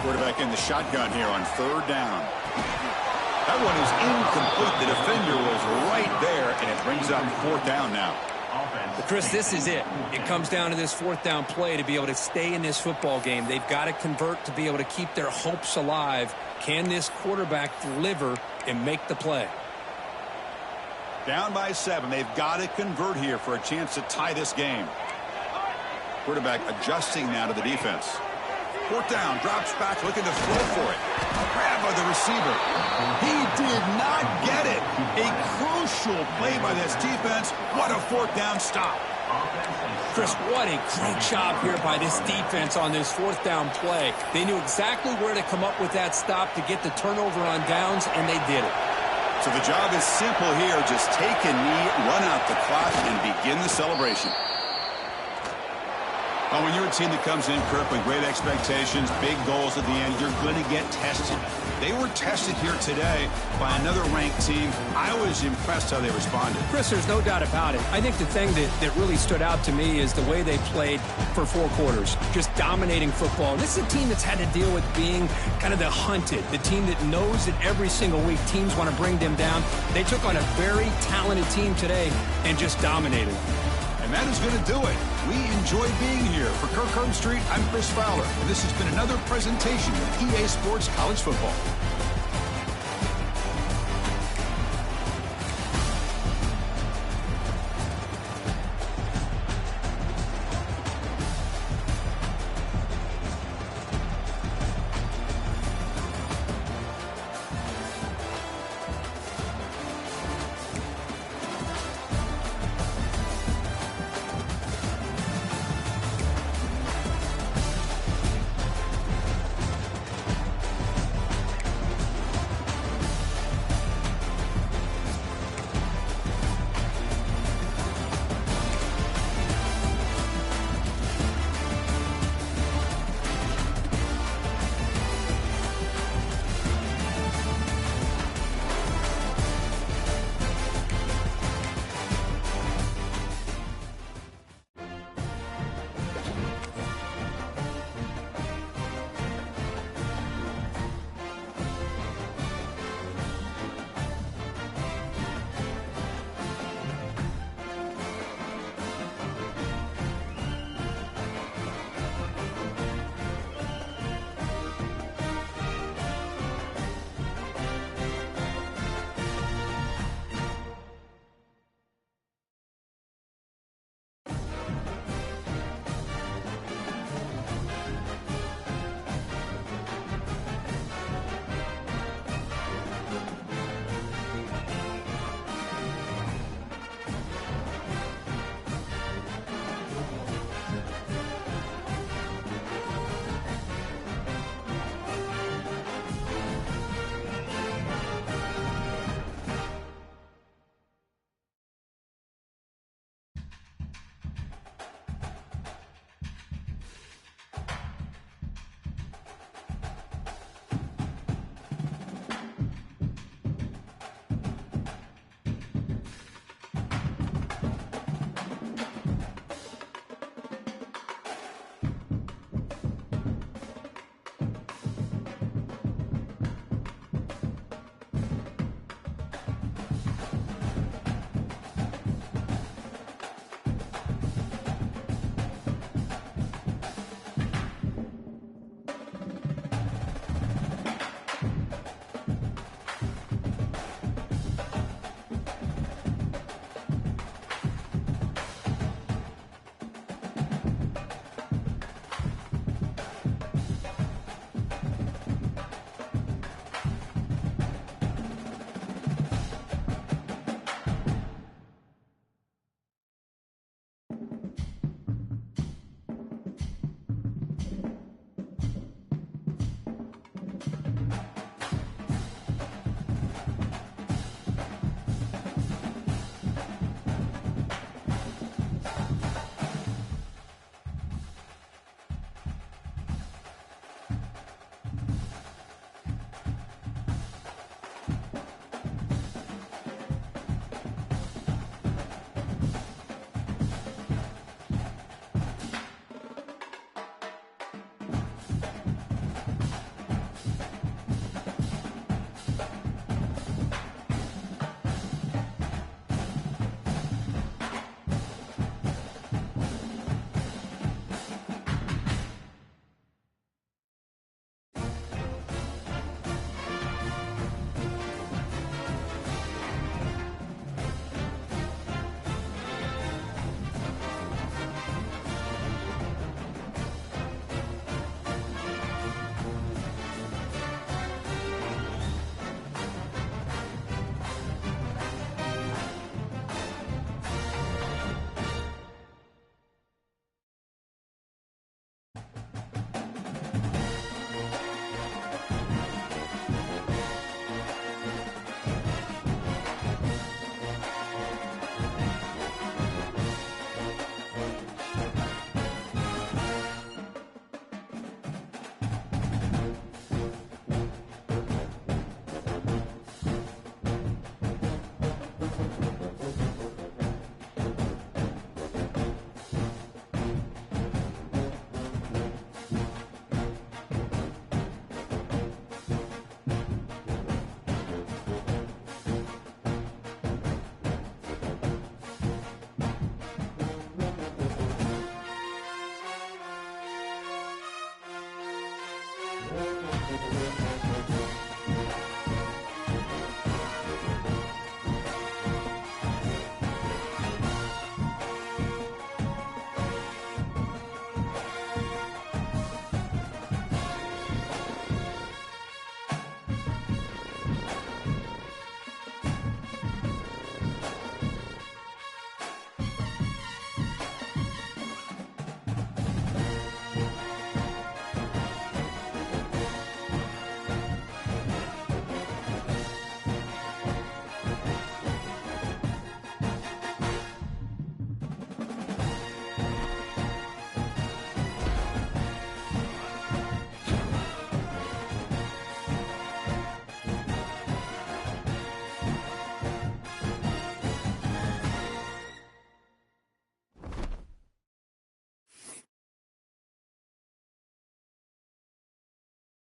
Quarterback in the shotgun here on 3rd down. That one is incomplete. The defender was right there, and it brings up 4th down now. But Chris, this is it. It comes down to this 4th down play to be able to stay in this football game. They've got to convert to be able to keep their hopes alive. Can this quarterback deliver and make the play? Down by 7. They've got to convert here for a chance to tie this game. Quarterback adjusting now to the defense. 4th down, drops back, looking to throw for it. Grab by the receiver. He did not get it. A crucial play by this defense. What a 4th down stop. Chris, what a great job here by this defense on this 4th down play. They knew exactly where to come up with that stop to get the turnover on downs, and they did it. So the job is simple here. Just take a knee, run out the clock, and begin the celebration. Well, when you're a team that comes in, Kirk, with great expectations, big goals at the end, you're going to get tested. They were tested here today by another ranked team. I was impressed how they responded. Chris, there's no doubt about it. I think the thing that really stood out to me is the way they played for 4 quarters, just dominating football. This is a team that's had to deal with being kind of the hunted, the team that knows that every single week teams want to bring them down. They took on a very talented team today and just dominated. And that is going to do it. We enjoy being here. For Kirk Street, I'm Chris Fowler. And this has been another presentation of EA Sports College Football.